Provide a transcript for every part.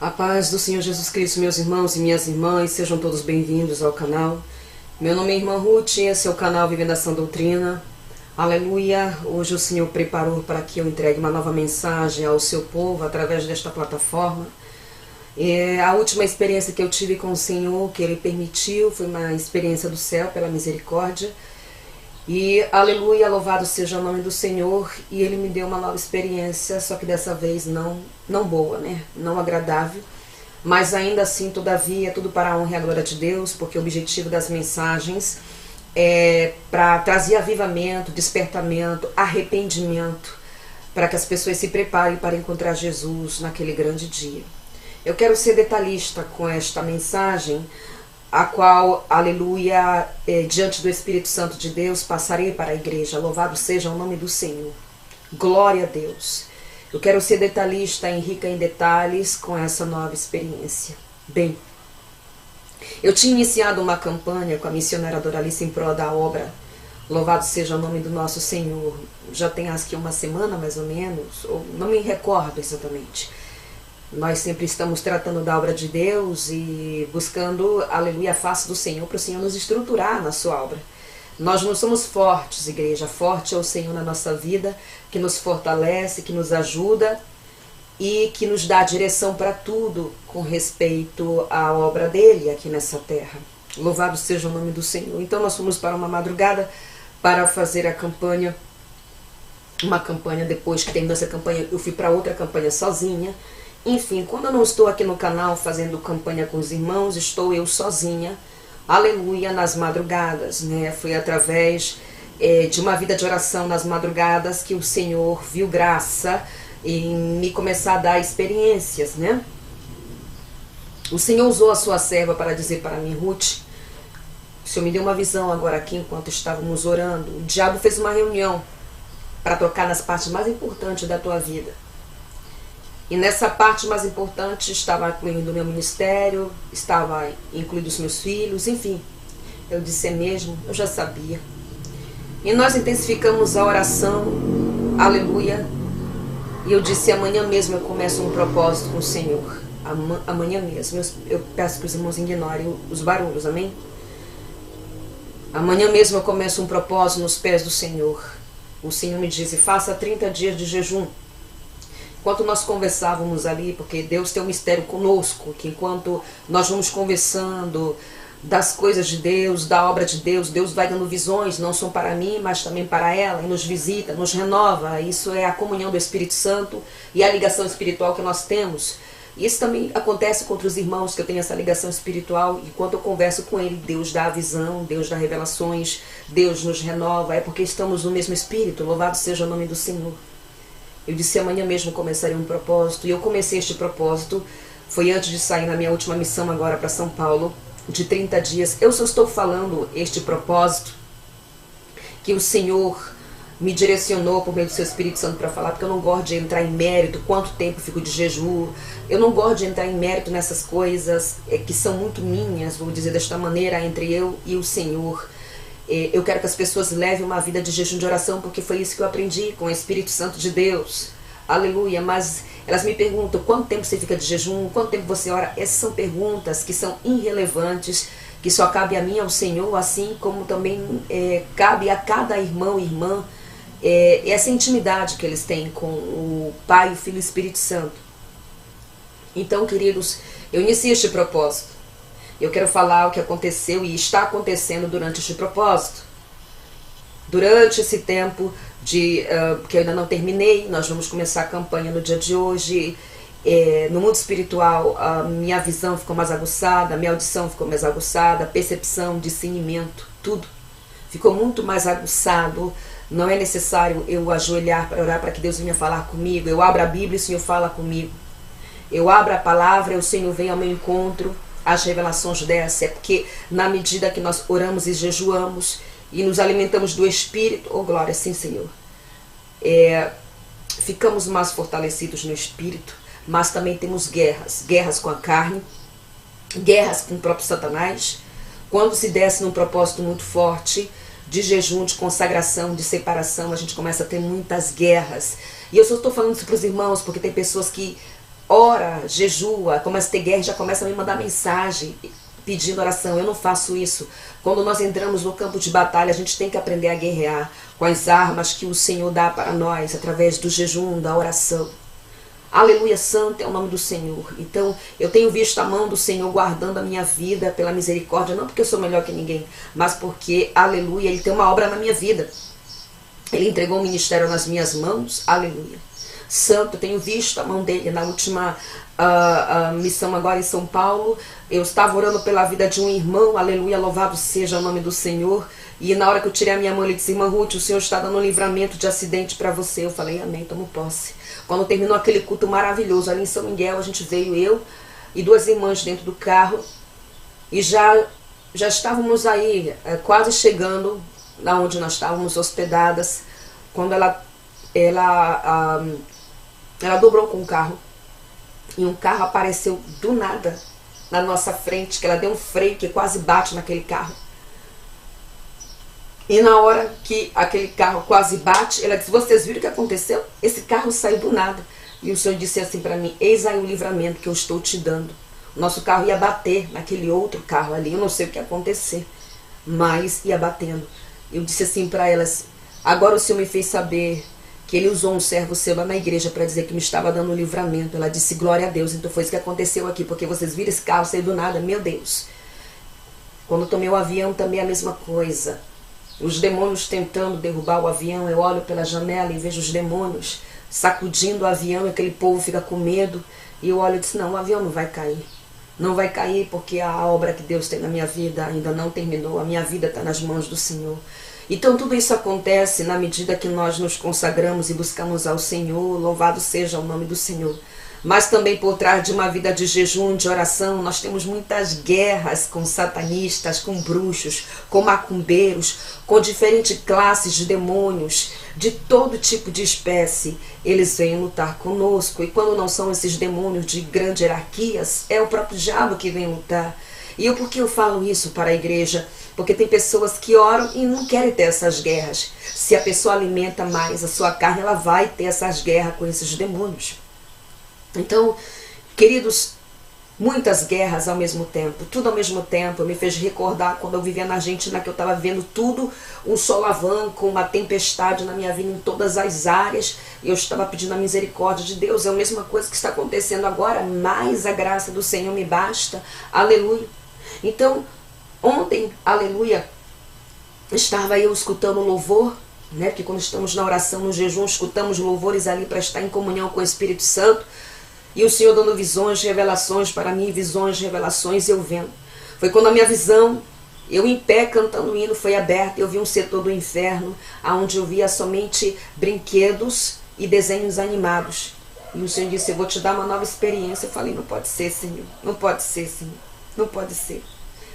A paz do Senhor Jesus Cristo, meus irmãos e minhas irmãs, sejam todos bem-vindos ao canal. Meu nome é Irmã Ruth, esse é o canal Vivendo a Sã Doutrina. Aleluia! Hoje o Senhor preparou para que eu entregue uma nova mensagem ao seu povo através desta plataforma. A última experiência que eu tive com o Senhor, que Ele permitiu, foi uma experiência do céu, pela misericórdia. E, aleluia, louvado seja o nome do Senhor, e Ele me deu uma nova experiência, só que dessa vez não boa, né? Não agradável, mas ainda assim, todavia, tudo para a honra e a glória de Deus, porque o objetivo das mensagens é para trazer avivamento, despertamento, arrependimento, para que as pessoas se preparem para encontrar Jesus naquele grande dia. Eu quero ser detalhista com esta mensagem, a qual, aleluia, diante do Espírito Santo de Deus, passarei para a igreja. Louvado seja o nome do Senhor. Glória a Deus. Eu quero ser detalhista e rica em detalhes com essa nova experiência. Bem, eu tinha iniciado uma campanha com a missionária Doralice em prol da obra. Louvado seja o nome do nosso Senhor. Já tem acho que uma semana, mais ou menos, ou não me recordo exatamente. Nós sempre estamos tratando da obra de Deus e buscando, aleluia, a face do Senhor, para o Senhor nos estruturar na sua obra. Nós não somos fortes, igreja. Forte é o Senhor na nossa vida, que nos fortalece, que nos ajuda e que nos dá direção para tudo com respeito à obra dele aqui nessa terra. Louvado seja o nome do Senhor. Então nós fomos para uma madrugada para fazer a campanha. Uma campanha, depois que terminou essa campanha, eu fui para outra campanha sozinha. Enfim, quando eu não estou aqui no canal fazendo campanha com os irmãos, estou eu sozinha, aleluia, nas madrugadas, né? Foi através de uma vida de oração nas madrugadas que o Senhor viu graça em me começar a dar experiências, né? O Senhor usou a sua serva para dizer para mim: Ruth, o Senhor me deu uma visão agora aqui enquanto estávamos orando. O diabo fez uma reunião para tocar nas partes mais importantes da tua vida. E nessa parte mais importante estava incluindo o meu ministério, estava incluindo os meus filhos, enfim. Eu disse: é mesmo, eu já sabia. E nós intensificamos a oração, aleluia. E eu disse: amanhã mesmo eu começo um propósito com o Senhor. Amanhã mesmo. Eu peço que os irmãos ignorem os barulhos, amém? Amanhã mesmo eu começo um propósito nos pés do Senhor. O Senhor me disse: faça 30 dias de jejum. Enquanto nós conversávamos ali, porque Deus tem um mistério conosco, que enquanto nós vamos conversando das coisas de Deus, da obra de Deus, Deus vai dando visões, não só para mim, mas também para ela, e nos visita, nos renova. Isso é a comunhão do Espírito Santo e a ligação espiritual que nós temos. E isso também acontece com outros irmãos, que eu tenho essa ligação espiritual. Enquanto eu converso com ele, Deus dá a visão, Deus dá revelações, Deus nos renova. É porque estamos no mesmo Espírito. Louvado seja o nome do Senhor. Eu disse: amanhã mesmo começaria um propósito. E eu comecei este propósito. Foi antes de sair na minha última missão agora para São Paulo, de 30 dias. Eu só estou falando este propósito que o Senhor me direcionou por meio do seu Espírito Santo para falar, porque eu não gosto de entrar em mérito, quanto tempo fico de jejum. Eu não gosto de entrar em mérito nessas coisas que são muito minhas, vou dizer desta maneira, entre eu e o Senhor. Eu quero que as pessoas levem uma vida de jejum de oração, porque foi isso que eu aprendi com o Espírito Santo de Deus. Aleluia. Mas elas me perguntam: quanto tempo você fica de jejum? Quanto tempo você ora? Essas são perguntas que são irrelevantes, que só cabe a mim, ao Senhor, assim como também cabe a cada irmão e irmã essa intimidade que eles têm com o Pai, o Filho e o Espírito Santo. Então, queridos, eu iniciei este propósito. Eu quero falar o que aconteceu e está acontecendo durante este propósito. Durante esse tempo que eu ainda não terminei, nós vamos começar a campanha no dia de hoje. No mundo espiritual, a minha visão ficou mais aguçada, a minha audição ficou mais aguçada, a percepção, discernimento, tudo ficou muito mais aguçado. Não é necessário eu ajoelhar para orar para que Deus venha falar comigo. Eu abro a Bíblia e o Senhor fala comigo. Eu abro a palavra e o Senhor vem ao meu encontro. As revelações dessa é porque na medida que nós oramos e jejuamos e nos alimentamos do Espírito, oh glória, sim Senhor, ficamos mais fortalecidos no Espírito, mas também temos guerras com a carne, guerras com o próprio Satanás. Quando se desce num propósito muito forte de jejum, de consagração, de separação, a gente começa a ter muitas guerras. E eu só estou falando isso para os irmãos, porque tem pessoas que ora, jejua, começa a ter guerra, já começa a me mandar mensagem pedindo oração. Eu não faço isso. Quando nós entramos no campo de batalha, a gente tem que aprender a guerrear com as armas que o Senhor dá para nós, através do jejum, da oração. Aleluia, santo é o nome do Senhor. Então, eu tenho visto a mão do Senhor guardando a minha vida pela misericórdia, não porque eu sou melhor que ninguém, mas porque, aleluia, Ele tem uma obra na minha vida. Ele entregou o ministério nas minhas mãos, aleluia. Santo, eu tenho visto a mão dele. Na última missão agora em São Paulo, eu estava orando pela vida de um irmão, aleluia, louvado seja o nome do Senhor. E na hora que eu tirei a minha mão, ele disse: irmã Ruth, o Senhor está dando um livramento de acidente para você. Eu falei: amém, tomo posse. Quando terminou aquele culto maravilhoso ali em São Miguel, a gente veio, eu e duas irmãs dentro do carro, e já estávamos aí, quase chegando na onde nós estávamos hospedadas, quando ela dobrou com o carro, e um carro apareceu do nada na nossa frente, que ela deu um freio que quase bate naquele carro. E na hora que aquele carro quase bate, ela disse: vocês viram o que aconteceu? Esse carro saiu do nada. E o Senhor disse assim para mim: eis aí o livramento que eu estou te dando. O nosso carro ia bater naquele outro carro ali. Eu não sei o que ia acontecer, mas ia batendo. Eu disse assim para elas: agora o Senhor me fez saber que Ele usou um servo seu lá na igreja para dizer que me estava dando um livramento. Ela disse: glória a Deus. Então foi isso que aconteceu aqui, porque vocês viram esse carro sair do nada. Meu Deus. Quando eu tomei o avião também a mesma coisa. Os demônios tentando derrubar o avião. Eu olho pela janela e vejo os demônios sacudindo o avião, e aquele povo fica com medo. E eu olho e disse: não, o avião não vai cair. Não vai cair, porque a obra que Deus tem na minha vida ainda não terminou. A minha vida está nas mãos do Senhor. Então tudo isso acontece na medida que nós nos consagramos e buscamos ao Senhor. Louvado seja o nome do Senhor. Mas também por trás de uma vida de jejum, de oração, nós temos muitas guerras com satanistas, com bruxos, com macumbeiros, com diferentes classes de demônios, de todo tipo de espécie. Eles vêm lutar conosco, e quando não são esses demônios de grandes hierarquias, é o próprio diabo que vem lutar. E por que eu falo isso para a igreja? Porque tem pessoas que oram e não querem ter essas guerras. Se a pessoa alimenta mais a sua carne, ela vai ter essas guerras com esses demônios. Então, queridos, muitas guerras ao mesmo tempo, tudo ao mesmo tempo. Me fez recordar quando eu vivia na Argentina, que eu estava vendo tudo, um solavanco, uma tempestade na minha vida em todas as áreas, e eu estava pedindo a misericórdia de Deus. É a mesma coisa que está acontecendo agora, mas a graça do Senhor me basta, aleluia. Então, ontem, aleluia, estava eu escutando louvor, né? Porque quando estamos na oração, no jejum, escutamos louvores ali para estar em comunhão com o Espírito Santo. E o Senhor dando visões, revelações para mim, visões, revelações, eu vendo. Foi quando a minha visão, eu em pé cantando o hino, foi aberta. Eu vi um setor do inferno, onde eu via somente brinquedos e desenhos animados. E o Senhor disse: eu vou te dar uma nova experiência. Eu falei: não pode ser, Senhor. Não pode ser, Senhor. Não pode ser.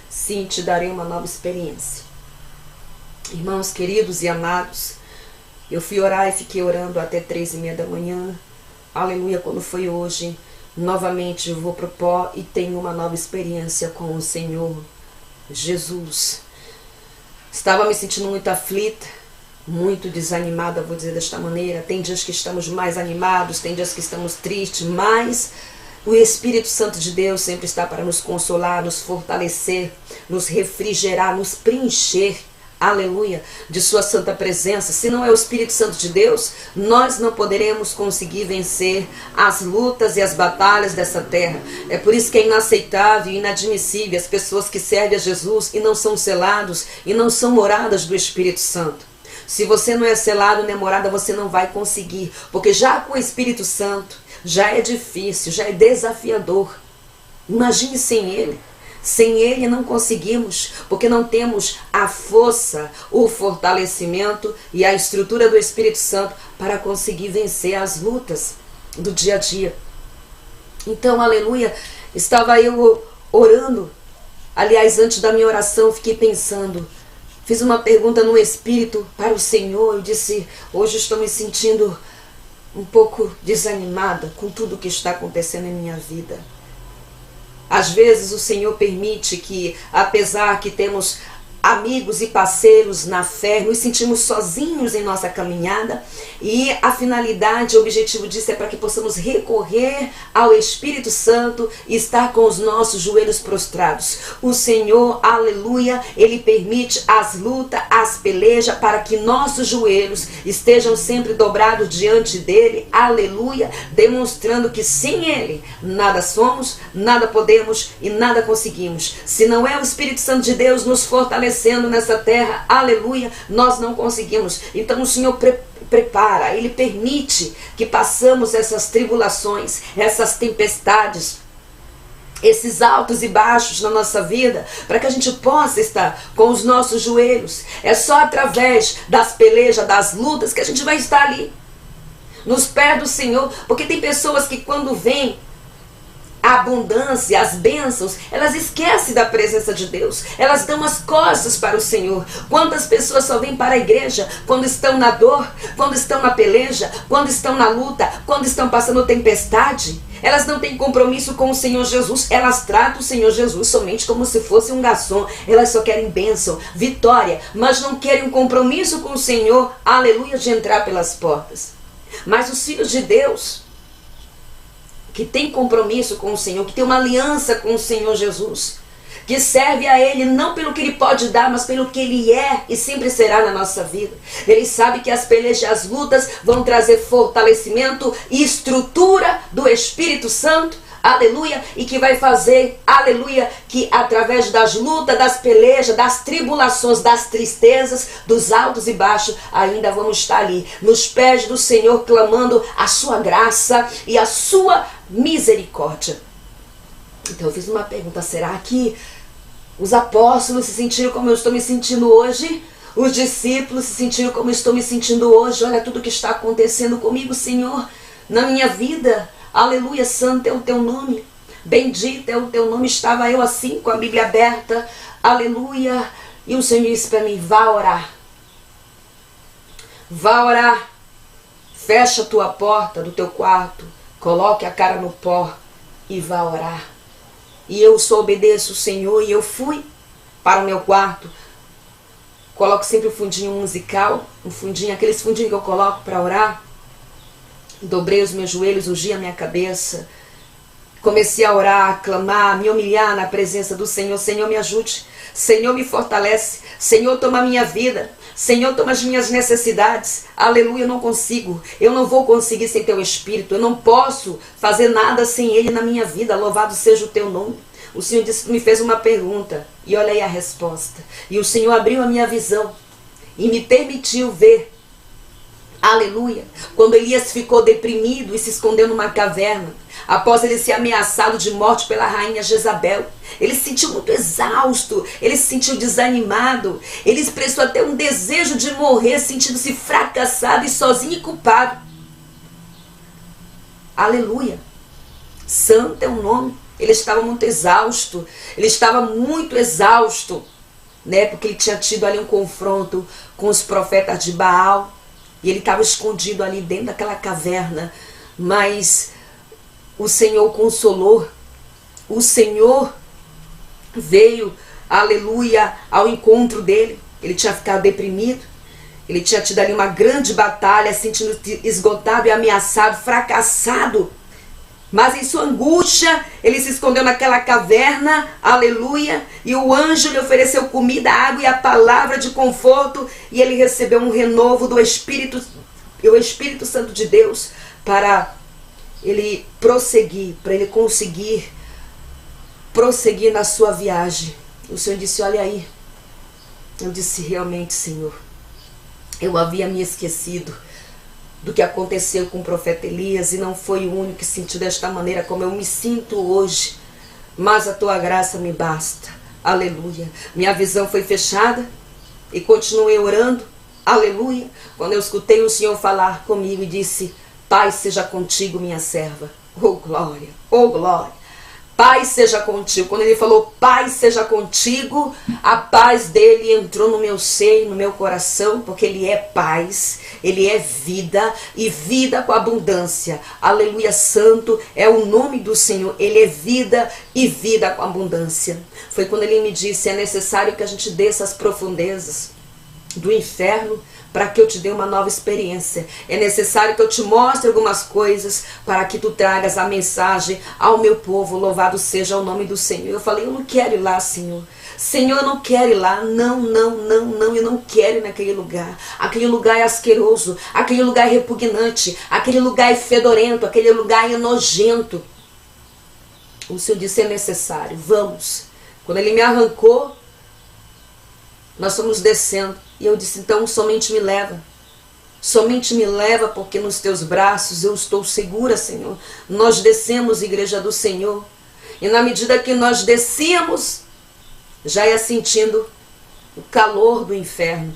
Sim, te darei uma nova experiência. Irmãos queridos e amados, eu fui orar e fiquei orando até 3:30 da manhã. Aleluia. Quando foi hoje, novamente eu vou pro pó e tenho uma nova experiência com o Senhor Jesus. Estava me sentindo muito aflita, muito desanimada, vou dizer desta maneira. Tem dias que estamos mais animados, tem dias que estamos tristes, mas o Espírito Santo de Deus sempre está para nos consolar, nos fortalecer, nos refrigerar, nos preencher, aleluia, de sua santa presença. Se não é o Espírito Santo de Deus, nós não poderemos conseguir vencer as lutas e as batalhas dessa terra. É por isso que é inaceitável e inadmissível as pessoas que servem a Jesus e não são selados e não são moradas do Espírito Santo. Se você não é selado nem morada, você não vai conseguir, porque já com o Espírito Santo já é difícil, já é desafiador. Imagine sem Ele. Sem Ele não conseguimos, porque não temos a força, o fortalecimento e a estrutura do Espírito Santo para conseguir vencer as lutas do dia a dia. Então, aleluia, estava eu orando. Aliás, antes da minha oração, fiquei pensando, fiz uma pergunta no Espírito para o Senhor. Eu disse: hoje estou me sentindo um pouco desanimada com tudo que está acontecendo em minha vida. Às vezes o Senhor permite que, apesar que temos amigos e parceiros na fé, nos sentimos sozinhos em nossa caminhada, e a finalidade, o objetivo disso é para que possamos recorrer ao Espírito Santo e estar com os nossos joelhos prostrados. O Senhor, aleluia, Ele permite as lutas, as pelejas, para que nossos joelhos estejam sempre dobrados diante dEle, aleluia, demonstrando que sem Ele nada somos, nada podemos e nada conseguimos. Se não é o Espírito Santo de Deus nos fortalecendo nessa terra, aleluia, nós não conseguimos. Então o Senhor prepara, Ele permite que passamos essas tribulações, essas tempestades, esses altos e baixos na nossa vida, para que a gente possa estar com os nossos joelhos. É só através das pelejas, das lutas, que a gente vai estar ali, nos pés do Senhor. Porque tem pessoas que quando vêm a abundância, as bênçãos, elas esquecem da presença de Deus, elas dão as costas para o Senhor. Quantas pessoas só vêm para a igreja quando estão na dor, quando estão na peleja, quando estão na luta, quando estão passando tempestade? Elas não têm compromisso com o Senhor Jesus, elas tratam o Senhor Jesus somente como se fosse um garçom. Elas só querem bênção, vitória, mas não querem um compromisso com o Senhor, aleluia, de entrar pelas portas. Mas os filhos de Deus, que tem compromisso com o Senhor, que tem uma aliança com o Senhor Jesus, que serve a Ele não pelo que Ele pode dar, mas pelo que Ele é e sempre será na nossa vida. Ele sabe que as pelejas e as lutas vão trazer fortalecimento e estrutura do Espírito Santo, aleluia, e que vai fazer, aleluia, que através das lutas, das pelejas, das tribulações, das tristezas, dos altos e baixos, ainda vamos estar ali, nos pés do Senhor, clamando a sua graça e a sua misericórdia. Então eu fiz uma pergunta: será que os apóstolos se sentiram como eu estou me sentindo hoje? Os discípulos se sentiram como eu estou me sentindo hoje? Olha tudo que está acontecendo comigo, Senhor, na minha vida. Aleluia, santo é o teu nome, bendito é o teu nome. Estava eu assim, com a Bíblia aberta, aleluia, e o Senhor disse para mim: vá orar, fecha a tua porta do teu quarto, coloque a cara no pó e vá orar. E eu só obedeço o Senhor, e eu fui para o meu quarto. Coloco sempre um fundinho musical, um fundinho, aqueles fundinhos que eu coloco para orar. Dobrei os meus joelhos, ungi a minha cabeça, comecei a orar, a clamar, a me humilhar na presença do Senhor. Senhor, me ajude, Senhor, me fortalece, Senhor, toma a minha vida, Senhor, toma as minhas necessidades. Aleluia, eu não consigo, eu não vou conseguir sem teu Espírito, eu não posso fazer nada sem Ele na minha vida. Louvado seja o teu nome. O Senhor me fez uma pergunta, e olha aí a resposta. E o Senhor abriu a minha visão e me permitiu ver, aleluia, quando Elias ficou deprimido e se escondeu numa caverna, após ele ser ameaçado de morte pela rainha Jezabel. Ele se sentiu muito exausto, ele se sentiu desanimado, ele expressou até um desejo de morrer, sentindo-se fracassado e sozinho e culpado. Aleluia, santo é o nome. Ele estava muito exausto, né, porque ele tinha tido ali um confronto com os profetas de Baal. E ele estava escondido ali dentro daquela caverna. Mas o Senhor o consolou. O Senhor veio, aleluia, ao encontro dele. Ele tinha ficado deprimido. Ele tinha tido ali uma grande batalha, sentindo-se esgotado e ameaçado, fracassado. Mas em sua angústia, ele se escondeu naquela caverna, aleluia, e o anjo lhe ofereceu comida, água e a palavra de conforto, e ele recebeu um renovo do Espírito, o Espírito Santo de Deus, para ele prosseguir, para ele conseguir prosseguir na sua viagem. O Senhor disse: olha aí. Eu disse: realmente, Senhor, eu havia me esquecido do que aconteceu com o profeta Elias, e não foi o único que sentiu desta maneira como eu me sinto hoje, mas a tua graça me basta, aleluia. Minha visão foi fechada e continuei orando, aleluia, quando eu escutei o Senhor falar comigo e disse: paz seja contigo, minha serva. Oh glória, paz seja contigo. Quando ele falou paz seja contigo, a paz dele entrou no meu seio, no meu coração, porque ele é paz, ele é vida e vida com abundância. Aleluia, santo é o nome do Senhor. Ele é vida e vida com abundância. Foi quando ele me disse: é necessário que a gente desça as profundezas do inferno para que eu te dê uma nova experiência. É necessário que eu te mostre algumas coisas para que tu tragas a mensagem ao meu povo. Louvado seja o nome do Senhor. Eu falei: eu não quero ir lá, Senhor. Senhor, eu não quero ir lá. Não, eu não quero ir naquele lugar. Aquele lugar é asqueroso, aquele lugar é repugnante, aquele lugar é fedorento, aquele lugar é nojento. O Senhor disse: é necessário, vamos. Quando ele me arrancou, nós fomos descendo. E eu disse: então somente me leva. Somente me leva, porque nos teus braços eu estou segura, Senhor. Nós descemos, igreja do Senhor. E na medida que nós descíamos, já ia sentindo o calor do inferno.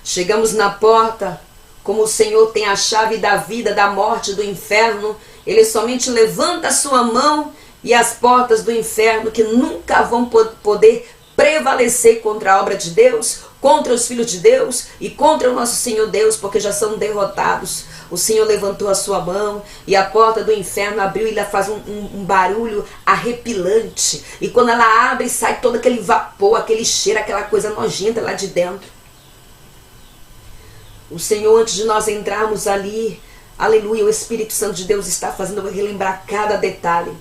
Chegamos na porta, como o Senhor tem a chave da vida, da morte, do inferno. Ele somente levanta a sua mão e as portas do inferno, que nunca vão poder prevalecer contra a obra de Deus, contra os filhos de Deus e contra o nosso Senhor Deus, porque já são derrotados. O Senhor levantou a sua mão e a porta do inferno abriu, e ela faz um barulho arrepilante. E quando ela abre, sai todo aquele vapor, aquele cheiro, aquela coisa nojenta lá de dentro. O Senhor, antes de nós entrarmos ali, aleluia, o Espírito Santo de Deus está fazendo eu relembrar cada detalhe.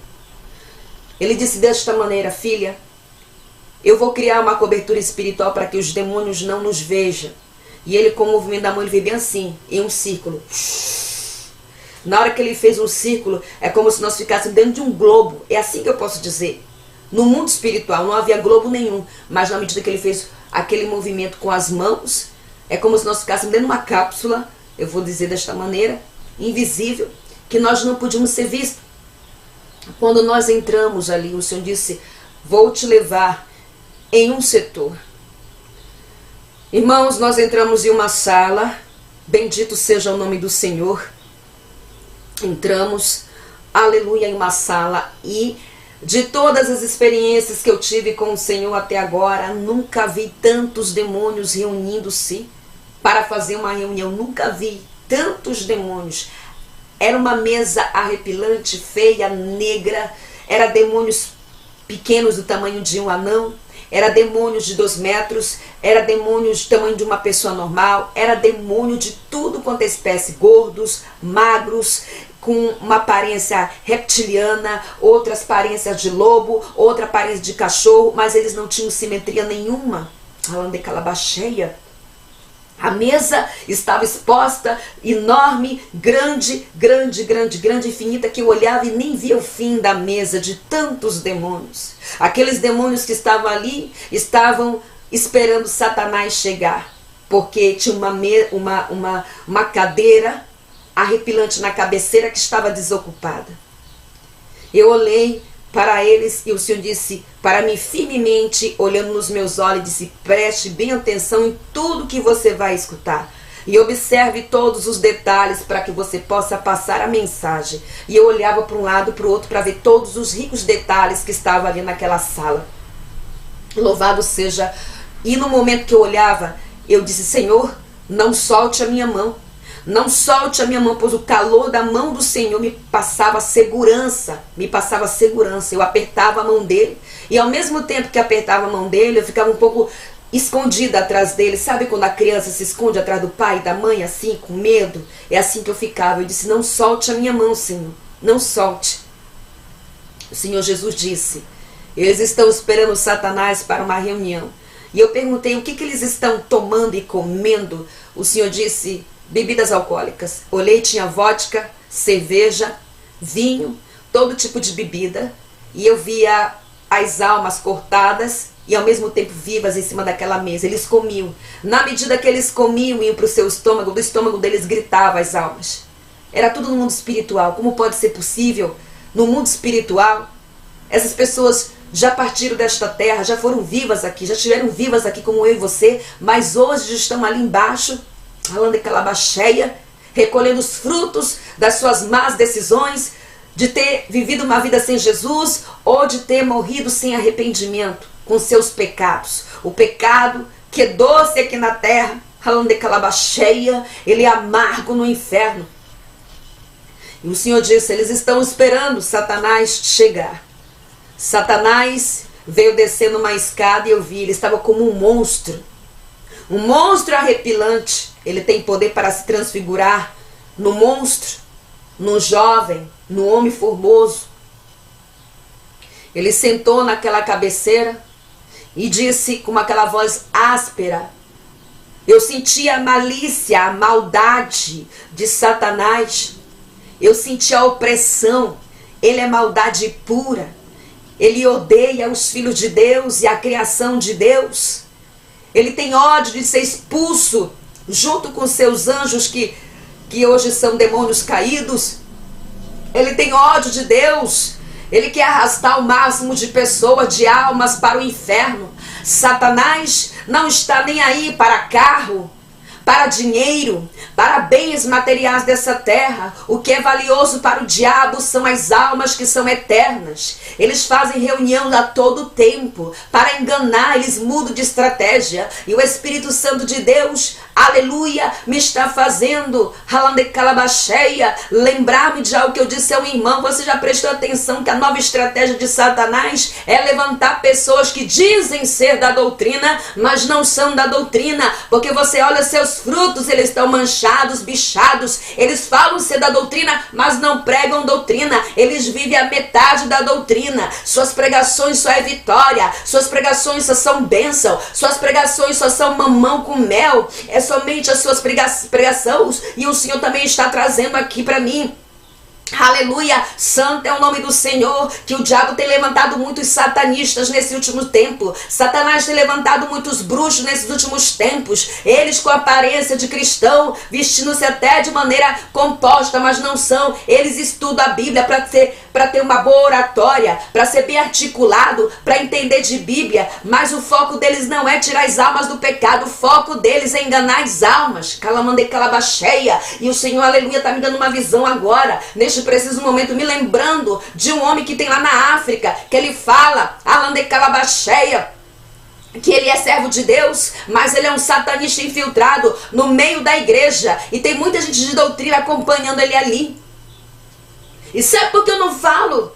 Ele disse desta maneira: filha, eu vou criar uma cobertura espiritual para que os demônios não nos vejam. E ele, com o movimento da mão, ele veio bem assim, em um círculo. Na hora que ele fez um círculo, é como se nós ficássemos dentro de um globo. É assim que eu posso dizer. No mundo espiritual não havia globo nenhum, mas na medida que ele fez aquele movimento com as mãos, é como se nós ficássemos dentro de uma cápsula, eu vou dizer desta maneira, invisível, que nós não podíamos ser vistos. Quando nós entramos ali, o Senhor disse: vou te levar em um setor. Irmãos, nós entramos em uma sala, bendito seja o nome do Senhor. Entramos, aleluia, em uma sala, e de todas as experiências que eu tive com o Senhor até agora, nunca vi tantos demônios reunindo-se para fazer uma reunião. Nunca vi tantos demônios. Era uma mesa arrepilante, feia, negra. Era demônios pequenos do tamanho de um anão. Era demônios de 2 metros, era demônios do tamanho de uma pessoa normal, era demônio de tudo quanto é espécie, gordos, magros, com uma aparência reptiliana, outras aparências de lobo, outra aparência de cachorro, mas eles não tinham simetria nenhuma. Falando de calabacheia. A mesa estava exposta, enorme, grande, infinita, que eu olhava e nem via o fim da mesa, de tantos demônios. Aqueles demônios que estavam ali, estavam esperando Satanás chegar, porque tinha uma cadeira arrepilante na cabeceira que estava desocupada. Eu olhei para eles e o Senhor disse para mim firmemente, olhando nos meus olhos, disse: preste bem atenção em tudo que você vai escutar e observe todos os detalhes para que você possa passar a mensagem. E eu olhava para um lado, para o outro, para ver todos os ricos detalhes que estavam ali naquela sala. Louvado seja. E no momento que eu olhava, eu disse: Senhor, não solte a minha mão. Não solte a minha mão, pois o calor da mão do Senhor me passava segurança. Eu apertava a mão dele. E ao mesmo tempo que apertava a mão dele, eu ficava um pouco escondida atrás dele. Sabe quando a criança se esconde atrás do pai e da mãe, assim, com medo? É assim que eu ficava. Eu disse: não solte a minha mão, Senhor. Não solte. O Senhor Jesus disse: eles estão esperando Satanás para uma reunião. E eu perguntei: o que eles estão tomando e comendo? O Senhor disse: bebidas alcoólicas. Olhei, tinha vodka, cerveja, vinho, todo tipo de bebida. E eu via as almas cortadas e ao mesmo tempo vivas em cima daquela mesa. Eles comiam. Na medida que eles comiam, iam para o seu estômago, do estômago deles gritavam as almas. Era tudo no mundo espiritual. Como pode ser possível, no mundo espiritual, essas pessoas já partiram desta terra, já foram vivas aqui, já estiveram vivas aqui como eu e você, mas hoje estão ali embaixo, falando de calabacheia, recolhendo os frutos das suas más decisões, de ter vivido uma vida sem Jesus ou de ter morrido sem arrependimento com seus pecados. O pecado que é doce aqui na terra, cheia, ele é amargo no inferno. E o Senhor disse, eles estão esperando Satanás chegar. Satanás veio descendo uma escada e eu vi, ele estava como um monstro arrepilante. Ele tem poder para se transfigurar no monstro, no jovem, no homem formoso. Ele sentou naquela cabeceira e disse com aquela voz áspera, eu senti a malícia, a maldade de Satanás, eu senti a opressão, ele é maldade pura, ele odeia os filhos de Deus e a criação de Deus, ele tem ódio de ser expulso junto com seus anjos que hoje são demônios caídos, ele tem ódio de Deus, ele quer arrastar o máximo de pessoas, de almas para o inferno. Satanás não está nem aí para carro, para dinheiro, para bens materiais dessa terra. O que é valioso para o diabo são as almas que são eternas. Eles fazem reunião a todo tempo para enganar, eles mudam de estratégia. E o Espírito Santo de Deus, aleluia, me está fazendo lembrar-me de algo que eu disse ao irmão. Você já prestou atenção que a nova estratégia de Satanás é levantar pessoas que dizem ser da doutrina, mas não são da doutrina, porque você olha seus frutos, eles estão manchados, bichados, eles falam ser da doutrina, mas não pregam doutrina, eles vivem a metade da doutrina, suas pregações só é vitória, suas pregações só são bênção, suas pregações só são mamão com mel, é somente as suas pregações, e o Senhor também está trazendo aqui para mim. Aleluia, santo é o nome do Senhor, que o diabo tem levantado muitos satanistas nesse último tempo, Satanás tem levantado muitos bruxos nesses últimos tempos, eles com aparência de cristão, vestindo-se até de maneira composta, mas não são, eles estudam a Bíblia para ter uma boa oratória, para ser bem articulado, para entender de Bíblia, mas o foco deles não é tirar as almas do pecado, o foco deles é enganar as almas, cheia. E o Senhor, aleluia, está me dando uma visão agora, neste preciso momento, me lembrando de um homem que tem lá na África, que ele fala, cheia, que ele é servo de Deus, mas ele é um satanista infiltrado no meio da igreja, e tem muita gente de doutrina acompanhando ele ali. E sabe por que eu não falo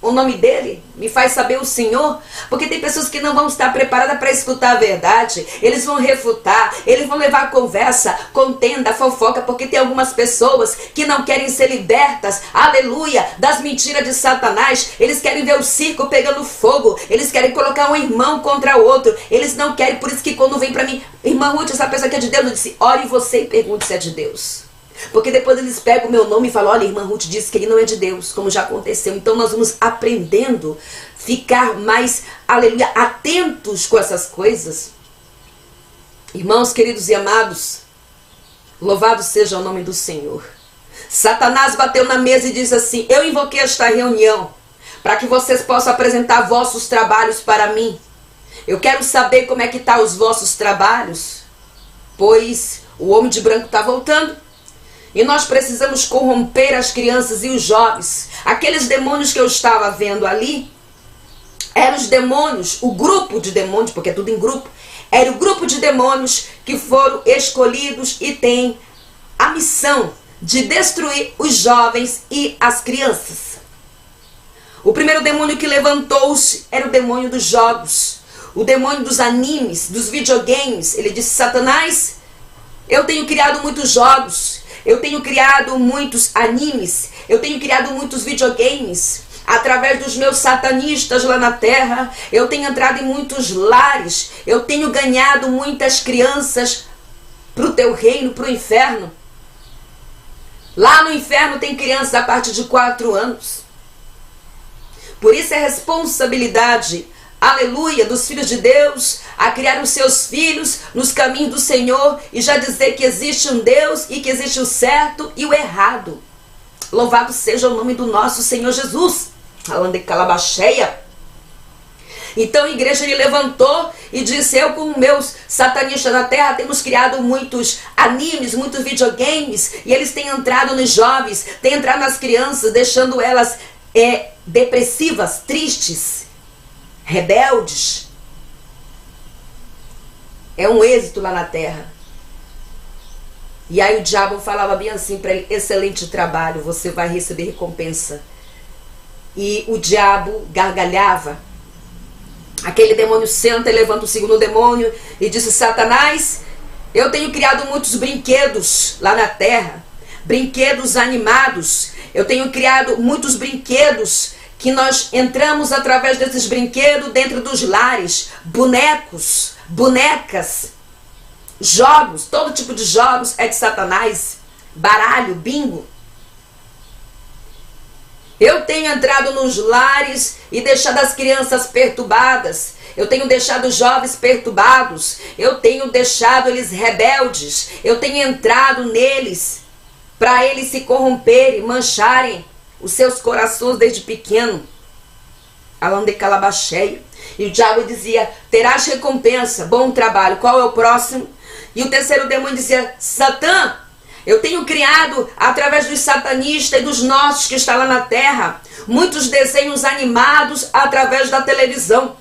o nome dele? Me faz saber o Senhor, porque tem pessoas que não vão estar preparadas para escutar a verdade, eles vão refutar, eles vão levar a conversa, contenda, fofoca, porque tem algumas pessoas que não querem ser libertas, aleluia, das mentiras de Satanás, eles querem ver o circo pegando fogo, eles querem colocar um irmão contra o outro, eles não querem, por isso que quando vem para mim, irmã Ruth, essa pessoa que é de Deus, eu disse, ore você e pergunte se é de Deus. Porque depois eles pegam o meu nome e falam, olha, irmã Ruth disse que ele não é de Deus, como já aconteceu. Então nós vamos aprendendo, ficar mais, aleluia, atentos com essas coisas. Irmãos queridos e amados, louvado seja o nome do Senhor. Satanás bateu na mesa e disse assim, eu invoquei esta reunião para que vocês possam apresentar vossos trabalhos para mim. Eu quero saber como é que estão os vossos trabalhos, pois o homem de branco está voltando. E nós precisamos corromper as crianças e os jovens. Aqueles demônios que eu estava vendo ali, eram os demônios, o grupo de demônios, porque é tudo em grupo, era o grupo de demônios que foram escolhidos e têm a missão de destruir os jovens e as crianças. O primeiro demônio que levantou-se era o demônio dos jogos, o demônio dos animes, dos videogames. Ele disse, Satanás, eu tenho criado muitos jogos, eu tenho criado muitos animes, eu tenho criado muitos videogames. Através dos meus satanistas lá na terra, eu tenho entrado em muitos lares, eu tenho ganhado muitas crianças para o teu reino, para o inferno. Lá no inferno tem crianças a partir de 4 anos. Por isso é responsabilidade, aleluia, dos filhos de Deus, a criar os seus filhos nos caminhos do Senhor e já dizer que existe um Deus e que existe o certo e o errado. Louvado seja o nome do nosso Senhor Jesus. Falando de calabacheia. Então a igreja ele levantou e disse: eu com meus satanistas na terra temos criado muitos animes, muitos videogames, e eles têm entrado nos jovens, têm entrado nas crianças, deixando elas depressivas, tristes, rebeldes. É um êxito lá na terra. E aí o diabo falava bem assim para ele: excelente trabalho, você vai receber recompensa. E o diabo gargalhava. Aquele demônio senta e levanta o segundo demônio e disse: Satanás, eu tenho criado muitos brinquedos lá na terra, brinquedos animados. Eu tenho criado muitos brinquedos que nós entramos através desses brinquedos dentro dos lares, bonecos, bonecas, jogos, todo tipo de jogos é de Satanás, baralho, bingo. Eu tenho entrado nos lares e deixado as crianças perturbadas. Eu tenho deixado os jovens perturbados. Eu tenho deixado eles rebeldes. Eu tenho entrado neles para eles se corromperem, mancharem os seus corações desde pequeno. Além de calabacheia. E o diabo dizia: terás recompensa, bom trabalho. Qual é o próximo? E o terceiro demônio dizia: Satã, eu tenho criado, através dos satanistas e dos nossos que estão lá na terra, muitos desenhos animados através da televisão,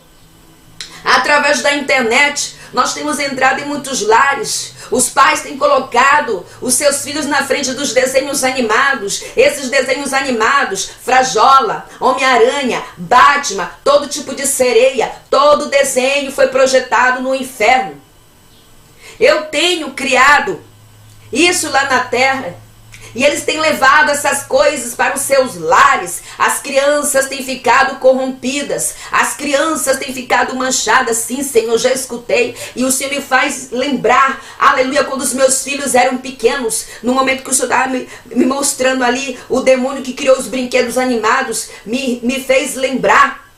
através da internet. Nós temos entrado em muitos lares. Os pais têm colocado os seus filhos na frente dos desenhos animados. Esses desenhos animados, Frajola, Homem-Aranha, Batman, todo tipo de sereia, todo desenho foi projetado no inferno. Eu tenho criado isso lá na terra, e eles têm levado essas coisas para os seus lares. As crianças têm ficado corrompidas, as crianças têm ficado manchadas. Sim, Senhor, já escutei. E o Senhor me faz lembrar, aleluia, quando os meus filhos eram pequenos, no momento que o Senhor estava me mostrando ali, o demônio que criou os brinquedos animados, me fez lembrar,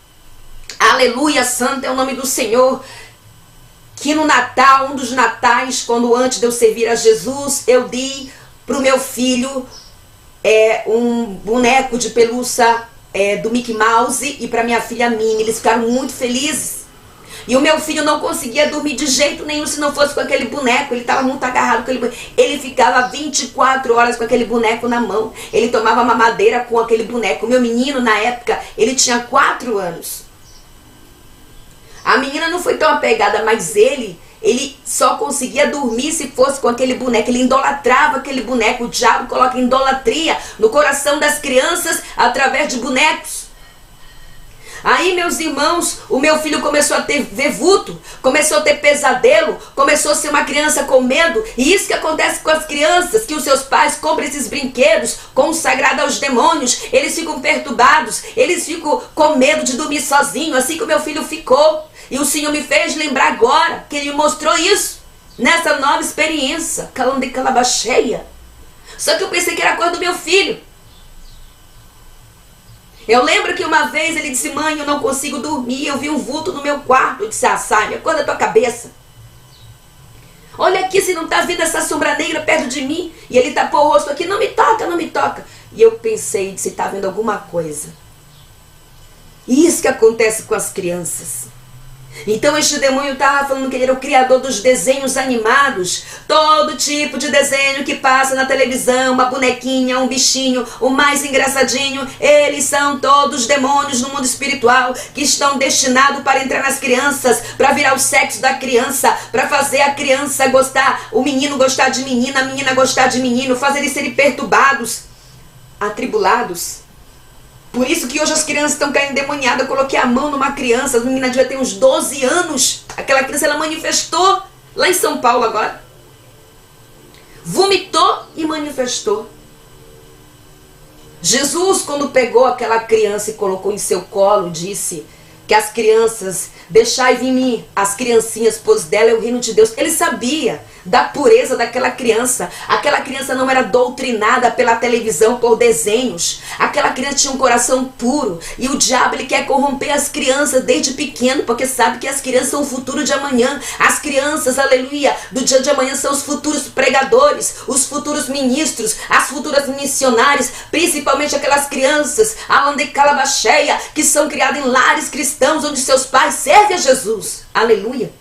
aleluia, santo é o nome do Senhor, que no Natal, um dos natais, quando antes de eu servir a Jesus, eu dei para o meu filho um boneco de pelúcia do Mickey Mouse, e para minha filha Minnie. Eles ficaram muito felizes. E o meu filho não conseguia dormir de jeito nenhum se não fosse com aquele boneco. Ele estava muito agarrado com aquele boneco. Ele ficava 24 horas com aquele boneco na mão. Ele tomava mamadeira com aquele boneco. O meu menino, na época, ele tinha 4 anos. A menina não foi tão apegada, mas ele só conseguia dormir se fosse com aquele boneco. Ele idolatrava aquele boneco. O diabo coloca idolatria no coração das crianças através de bonecos. Aí, meus irmãos, o meu filho começou a ver vulto, começou a ter pesadelo, começou a ser uma criança com medo. E isso que acontece com as crianças, que os seus pais compram esses brinquedos consagrados aos demônios. Eles ficam perturbados, eles ficam com medo de dormir sozinho, assim que o meu filho ficou. E o Senhor me fez lembrar agora que Ele me mostrou isso, nessa nova experiência, calando de calabacheia. Só que eu pensei que era coisa do meu filho. Eu lembro que uma vez ele disse: mãe, eu não consigo dormir, eu vi um vulto no meu quarto. Eu disse: ah, sai, acorda da tua cabeça. Olha aqui se não está vindo essa sombra negra perto de mim. E ele tapou o rosto aqui: não me toca, não me toca. E eu pensei, se está vendo alguma coisa. E isso que acontece com as crianças. Então este demônio estava falando que ele era o criador dos desenhos animados. Todo tipo de desenho que passa na televisão, uma bonequinha, um bichinho, o mais engraçadinho, eles são todos demônios no mundo espiritual, que estão destinados para entrar nas crianças, para virar o sexo da criança, para fazer a criança gostar, o menino gostar de menina, a menina gostar de menino, fazer eles serem perturbados, atribulados. Por isso que hoje as crianças estão caindo endemoniadas. Eu coloquei a mão numa criança, a menina devia ter uns 12 anos. Aquela criança, ela manifestou lá em São Paulo agora. Vomitou e manifestou. Jesus, quando pegou aquela criança e colocou em seu colo, disse que as crianças, deixai vir mim as criancinhas, pois dela é o reino de Deus. Ele sabia da pureza daquela criança. Aquela criança não era doutrinada pela televisão, por desenhos. Aquela criança tinha um coração puro. E o diabo, ele quer corromper as crianças desde pequeno, porque sabe que as crianças são o futuro de amanhã. As crianças, aleluia, do dia de amanhã são os futuros pregadores, os futuros ministros, as futuras missionárias, principalmente aquelas crianças, aonde calabacheia, que são criadas em lares cristãos, onde seus pais servem a Jesus. Aleluia.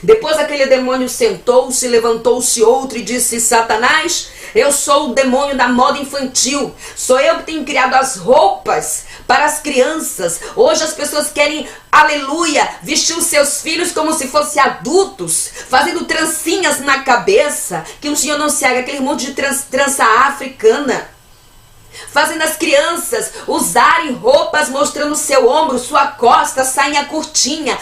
Depois aquele demônio sentou-se, levantou-se outro e disse: Satanás, eu sou o demônio da moda infantil. Sou eu que tenho criado as roupas para as crianças. Hoje as pessoas querem, aleluia, vestir os seus filhos como se fossem adultos, fazendo trancinhas na cabeça, que o Senhor não se haga, aquele monte de trança africana. Fazendo as crianças usarem roupas mostrando seu ombro, sua costa, sainha curtinha.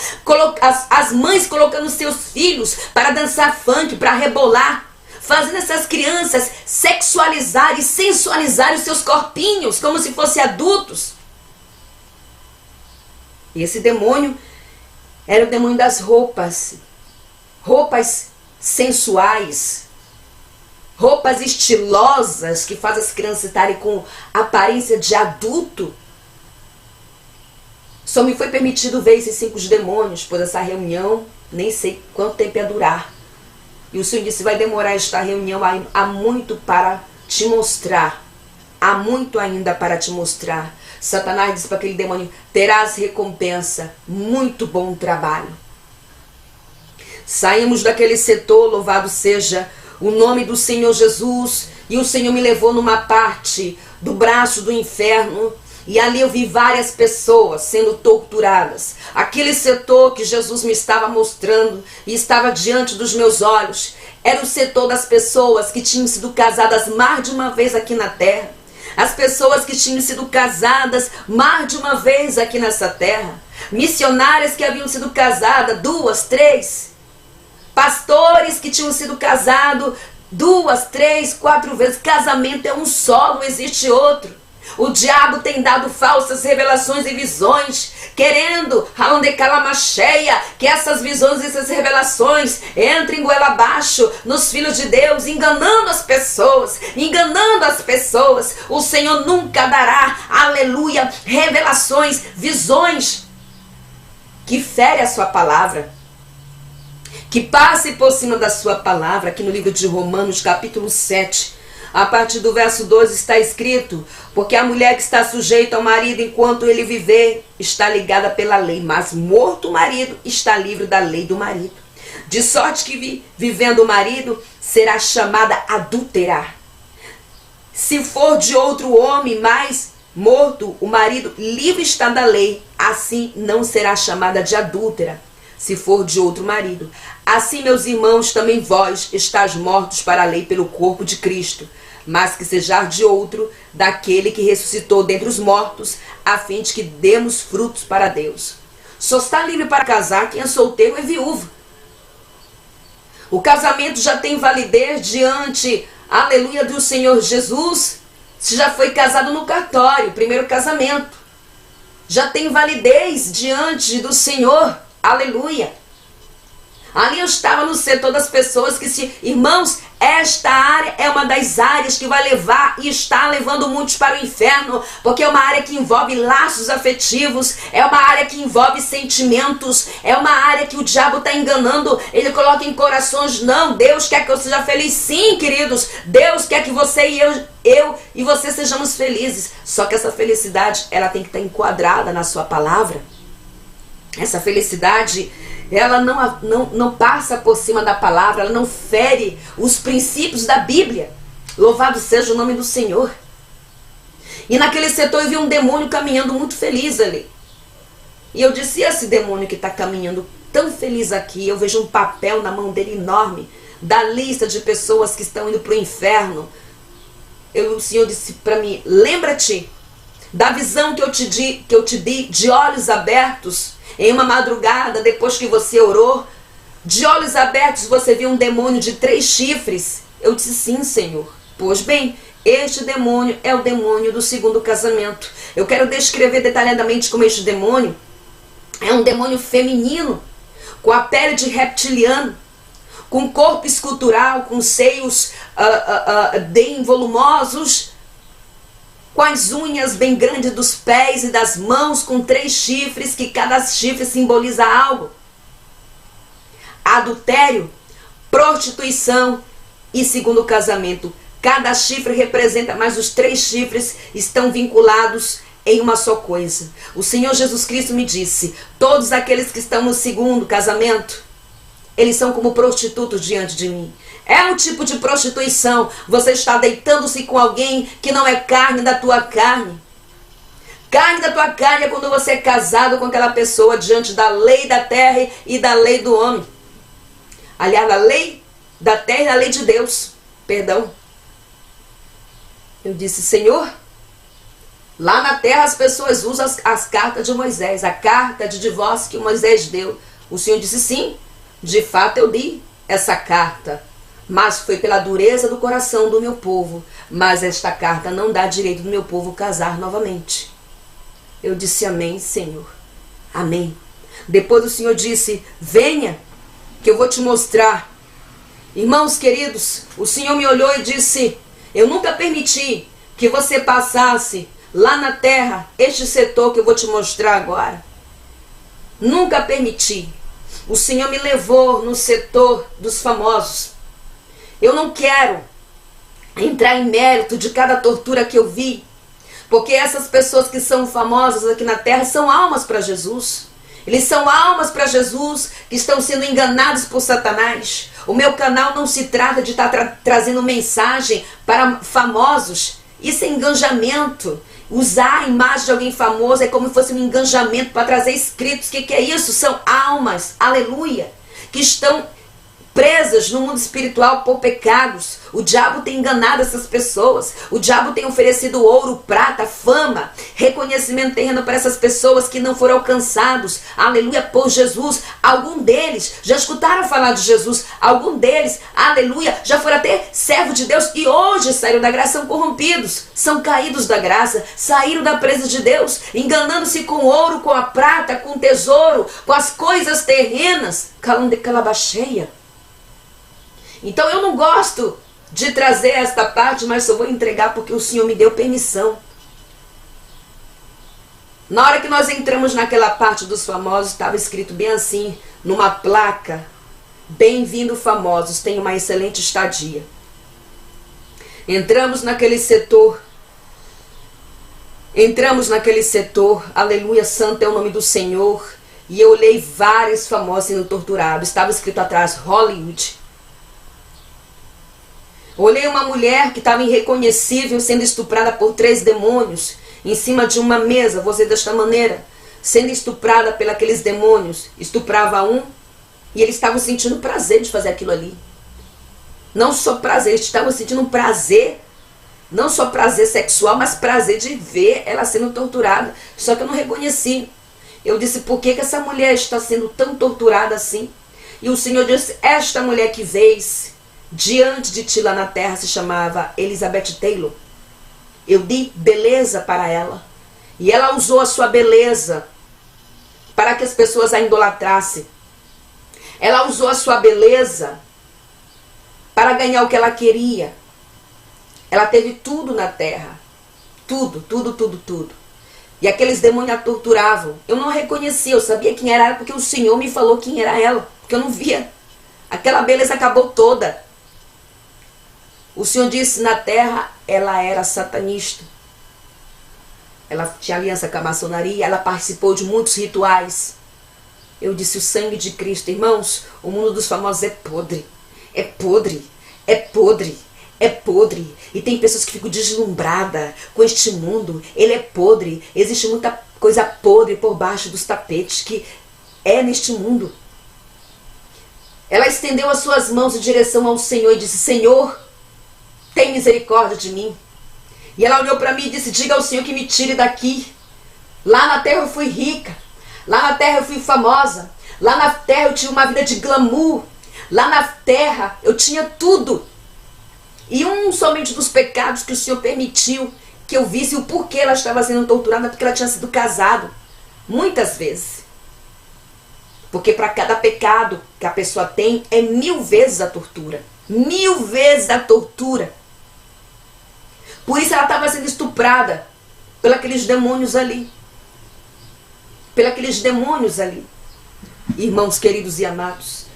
As mães colocando seus filhos para dançar funk, para rebolar. Fazendo essas crianças sexualizarem e sensualizarem os seus corpinhos como se fossem adultos. E esse demônio era o demônio das roupas. Roupas sensuais. Roupas estilosas que fazem as crianças estarem com aparência de adulto. Só me foi permitido ver esses 5 demônios, pois essa reunião nem sei quanto tempo ia durar. E o Senhor disse: vai demorar esta reunião, há muito para te mostrar. Há muito ainda para te mostrar. Satanás disse para aquele demônio: terás recompensa, muito bom trabalho. Saímos daquele setor, louvado seja o nome do Senhor Jesus, e o Senhor me levou numa parte do braço do inferno, e ali eu vi várias pessoas sendo torturadas. Aquele setor que Jesus me estava mostrando e estava diante dos meus olhos, era o setor das pessoas que tinham sido casadas mais de uma vez aqui na terra. As pessoas que tinham sido casadas mais de uma vez aqui nessa terra. Missionárias que haviam sido casadas 2, 3. Pastores que tinham sido casados 2, 3, 4 vezes. Casamento é um só, não existe outro. O diabo tem dado falsas revelações e visões, querendo, cheia, que essas visões e essas revelações entrem goela abaixo nos filhos de Deus, enganando as pessoas, enganando as pessoas. O Senhor nunca dará, aleluia, revelações, visões que ferem a sua palavra, que passe por cima da sua palavra. Aqui no livro de Romanos, capítulo 7, a partir do verso 12 está escrito: porque a mulher que está sujeita ao marido enquanto ele viver está ligada pela lei, mas morto o marido está livre da lei do marido. De sorte que vivendo o marido será chamada adúltera. Se for de outro homem, mas morto o marido, livre está da lei, assim não será chamada de adúltera, se for de outro marido. Assim, meus irmãos, também vós estáis mortos para a lei pelo corpo de Cristo, mas que sejais de outro, daquele que ressuscitou dentre os mortos, a fim de que demos frutos para Deus. Só está livre para casar quem é solteiro e viúvo. O casamento já tem validez diante, aleluia, do Senhor Jesus. Se já foi casado no cartório, primeiro casamento, já tem validez diante do Senhor, aleluia. Ali eu estava no setor das pessoas que irmãos, esta área é uma das áreas que vai levar e está levando muitos para o inferno, porque é uma área que envolve laços afetivos, é uma área que envolve sentimentos, é uma área que o diabo está enganando, ele coloca em corações. Não, Deus quer que eu seja feliz, sim, queridos, Deus quer que você e eu e você sejamos felizes, só que essa felicidade, ela tem que estar enquadrada na sua palavra. Essa felicidade, ela não passa por cima da palavra, ela não fere os princípios da Bíblia. Louvado seja o nome do Senhor. E naquele setor eu vi um demônio caminhando muito feliz ali. E eu disse: esse demônio que está caminhando tão feliz aqui, eu vejo um papel na mão dele enorme, da lista de pessoas que estão indo para o inferno. O Senhor disse para mim: lembra-te da visão que eu te dei de olhos abertos, em uma madrugada, depois que você orou. De olhos abertos você viu um demônio de 3 chifres. Eu disse: sim, Senhor. Pois bem, este demônio é o demônio do segundo casamento. Eu quero descrever detalhadamente como este demônio é um demônio feminino, com a pele de reptiliano, com corpo escultural, com seios bem volumosos, com as unhas bem grandes dos pés e das mãos, com 3 chifres, que cada chifre simboliza algo. Adultério, prostituição e segundo casamento. Cada chifre representa, mas os 3 chifres estão vinculados em uma só coisa. O Senhor Jesus Cristo me disse: todos aqueles que estão no segundo casamento, eles são como prostitutos diante de mim. É um tipo de prostituição. Você está deitando-se com alguém que não é carne da tua carne. Carne da tua carne é quando você é casado com aquela pessoa diante da lei da terra e da lei do homem. Aliás, da lei da terra e da lei de Deus. Perdão. Eu disse: Senhor, lá na terra as pessoas usam as cartas de Moisés, a carta de divórcio que Moisés deu. O Senhor disse: sim, de fato eu li essa carta, mas foi pela dureza do coração do meu povo. Mas esta carta não dá direito do meu povo casar novamente. Eu disse: amém, Senhor, amém. Depois o Senhor disse: venha, que eu vou te mostrar. Irmãos queridos, o Senhor me olhou e disse: eu nunca permiti que você passasse lá na terra este setor que eu vou te mostrar agora. Nunca permiti. O Senhor me levou no setor dos famosos. Eu não quero entrar em mérito de cada tortura que eu vi, porque essas pessoas que são famosas aqui na terra são almas para Jesus. Eles são almas para Jesus que estão sendo enganados por Satanás. O meu canal não se trata de estar trazendo mensagem para famosos. Isso é engajamento. Usar a imagem de alguém famoso é como se fosse um engajamento para trazer inscritos. O que é isso? São almas, aleluia, que estão presas no mundo espiritual por pecados. O diabo tem enganado essas pessoas. O diabo tem oferecido ouro, prata, fama, reconhecimento terreno para essas pessoas que não foram alcançados, aleluia, por Jesus. Algum deles já escutaram falar de Jesus. Algum deles, aleluia, já foram até servo de Deus e hoje saíram da graça, são corrompidos, são caídos da graça, saíram da presença de Deus, enganando-se com ouro, com a prata, com o tesouro, com as coisas terrenas. Calão de calabacheia. Então eu não gosto de trazer esta parte, mas só vou entregar porque o Senhor me deu permissão. Na hora que nós entramos naquela parte dos famosos, estava escrito bem assim, numa placa: bem-vindo famosos, tenha uma excelente estadia. Entramos naquele setor, aleluia, santo é o nome do Senhor, e eu olhei vários famosos sendo torturados. Estava escrito atrás: Hollywood. Olhei uma mulher que estava irreconhecível sendo estuprada por 3 demônios em cima de uma mesa, vou dizer desta maneira, sendo estuprada por aqueles demônios. Estuprava um e eles estavam sentindo prazer de fazer aquilo ali. Não só prazer, eles estavam sentindo um prazer, não só prazer sexual, mas prazer de ver ela sendo torturada. Só que eu não reconheci. Eu disse: por que essa mulher está sendo tão torturada assim? E o Senhor disse: esta mulher que vês diante de ti lá na terra se chamava Elizabeth Taylor. Eu dei beleza para ela, e ela usou a sua beleza para que as pessoas a idolatrassem. Ela usou a sua beleza para ganhar o que ela queria. Ela teve tudo na terra, tudo. E aqueles demônios a torturavam. Eu não a reconhecia, eu sabia quem era ela porque o Senhor me falou quem era ela, porque eu não via. Aquela beleza acabou toda. O Senhor disse: na terra ela era satanista. Ela tinha aliança com a maçonaria, ela participou de muitos rituais. Eu disse: o sangue de Cristo. Irmãos, o mundo dos famosos é podre. É podre. É podre. É podre. E tem pessoas que ficam deslumbradas com este mundo. Ele é podre. Existe muita coisa podre por baixo dos tapetes que é neste mundo. Ela estendeu as suas mãos em direção ao Senhor e disse: Senhor, tem misericórdia de mim. E ela olhou para mim e disse: diga ao Senhor que me tire daqui. Lá na terra eu fui rica. Lá na terra eu fui famosa. Lá na terra eu tinha uma vida de glamour. Lá na terra eu tinha tudo. E somente dos pecados que o Senhor permitiu que eu visse o porquê ela estava sendo torturada, porque ela tinha sido casada muitas vezes. Porque para cada pecado que a pessoa tem, é 1000 vezes a tortura. 1000 vezes a tortura. Por isso ela estava sendo estuprada pelos demônios ali. Pelos demônios ali. Irmãos queridos e amados.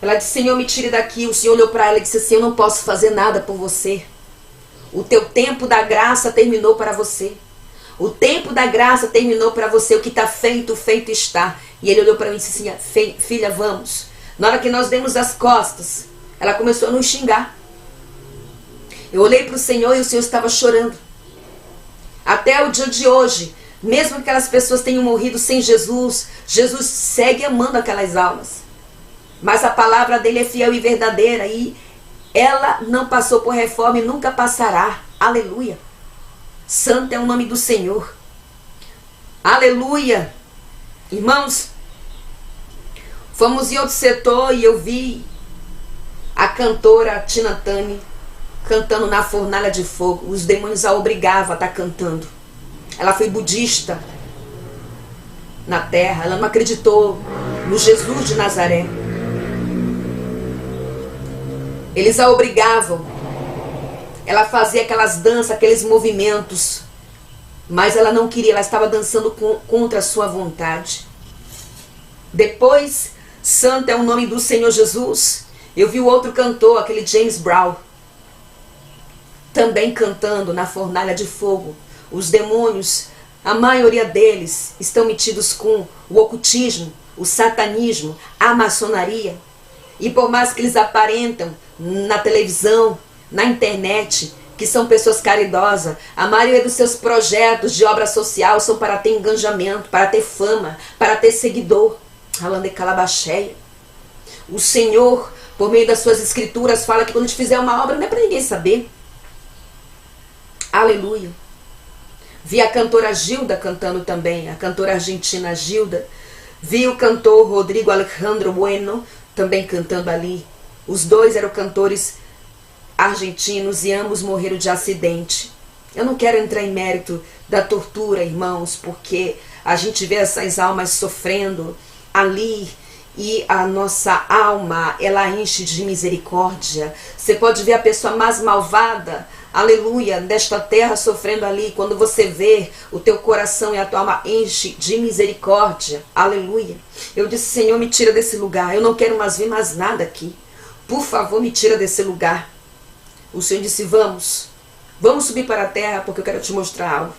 Ela disse, Senhor, me tire daqui. O Senhor olhou para ela e disse assim, eu não posso fazer nada por você. O teu tempo da graça terminou para você. O tempo da graça terminou para você. O que está feito, feito está. E ele olhou para mim e disse assim, filha, vamos. Na hora que nós demos as costas, ela começou a nos xingar. Eu olhei para o Senhor e o Senhor estava chorando. Até o dia de hoje, mesmo que aquelas pessoas tenham morrido sem Jesus, Jesus segue amando aquelas almas. Mas a palavra dele é fiel e verdadeira e ela não passou por reforma e nunca passará. Aleluia. Santo é o nome do Senhor. Aleluia. Irmãos, fomos em outro setor e eu vi a cantora Tina Turner cantando na fornalha de fogo. Os demônios a obrigavam a estar cantando. Ela foi budista na terra. Ela não acreditou no Jesus de Nazaré. Eles a obrigavam. Ela fazia aquelas danças, aqueles movimentos. Mas ela não queria, ela estava dançando contra a sua vontade. Depois, santo é o nome do Senhor Jesus. Eu vi o outro cantor, aquele James Brown, também cantando na fornalha de fogo. Os demônios, a maioria deles, estão metidos com o ocultismo, o satanismo, a maçonaria. E por mais que eles aparentam na televisão, na internet, que são pessoas caridosas, a maioria dos seus projetos de obra social são para ter engajamento, para ter fama, para ter seguidor. Alande calabacheia. O Senhor, por meio das suas escrituras, fala que quando a gente fizer uma obra não é para ninguém saber. Aleluia. Vi a cantora Gilda cantando também, a cantora argentina Gilda. Vi o cantor Rodrigo Alejandro Bueno também cantando ali. Os dois eram cantores argentinos e ambos morreram de acidente. Eu não quero entrar em mérito da tortura, irmãos, porque a gente vê essas almas sofrendo ali e a nossa alma, ela enche de misericórdia. Você pode ver a pessoa mais malvada, aleluia, desta terra sofrendo ali. Quando você vê, o teu coração e a tua alma enche de misericórdia, aleluia. Eu disse, Senhor, me tira desse lugar, eu não quero mais ver mais nada aqui. Por favor, me tira desse lugar. O Senhor disse, vamos subir para a terra, porque eu quero te mostrar algo.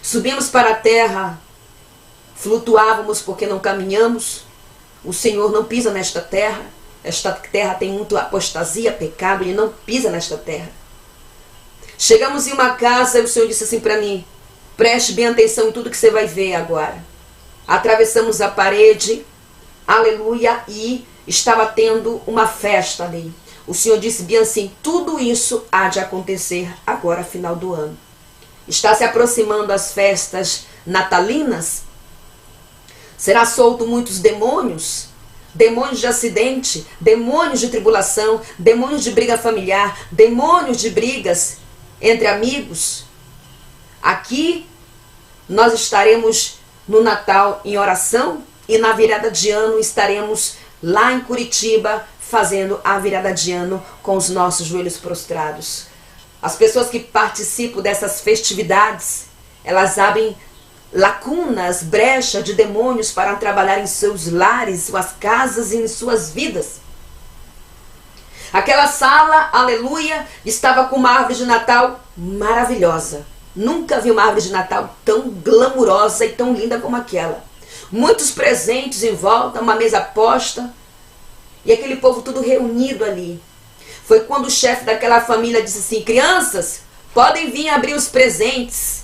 Subimos para a terra, flutuávamos porque não caminhamos. O Senhor não pisa nesta terra. Esta terra tem muito apostasia, pecado, Ele não pisa nesta terra. Chegamos em uma casa e o Senhor disse assim para mim, preste bem atenção em tudo que você vai ver agora. Atravessamos a parede, aleluia, e estava tendo uma festa ali. O Senhor disse bem assim, tudo isso há de acontecer agora, final do ano. Está se aproximando as festas natalinas. Será solto muitos demônios, demônios de acidente, demônios de tribulação, demônios de briga familiar, demônios de brigas entre amigos. Aqui nós estaremos no Natal em oração e na virada de ano estaremos lá em Curitiba fazendo a virada de ano com os nossos joelhos prostrados. As pessoas que participam dessas festividades, elas abrem lacunas, brechas de demônios para trabalhar em seus lares, suas casas e em suas vidas. Aquela sala, aleluia, estava com uma árvore de Natal maravilhosa. Nunca vi uma árvore de Natal tão glamurosa e tão linda como aquela. Muitos presentes em volta, uma mesa posta. E aquele povo tudo reunido ali. Foi quando o chefe daquela família disse assim, crianças, podem vir abrir os presentes.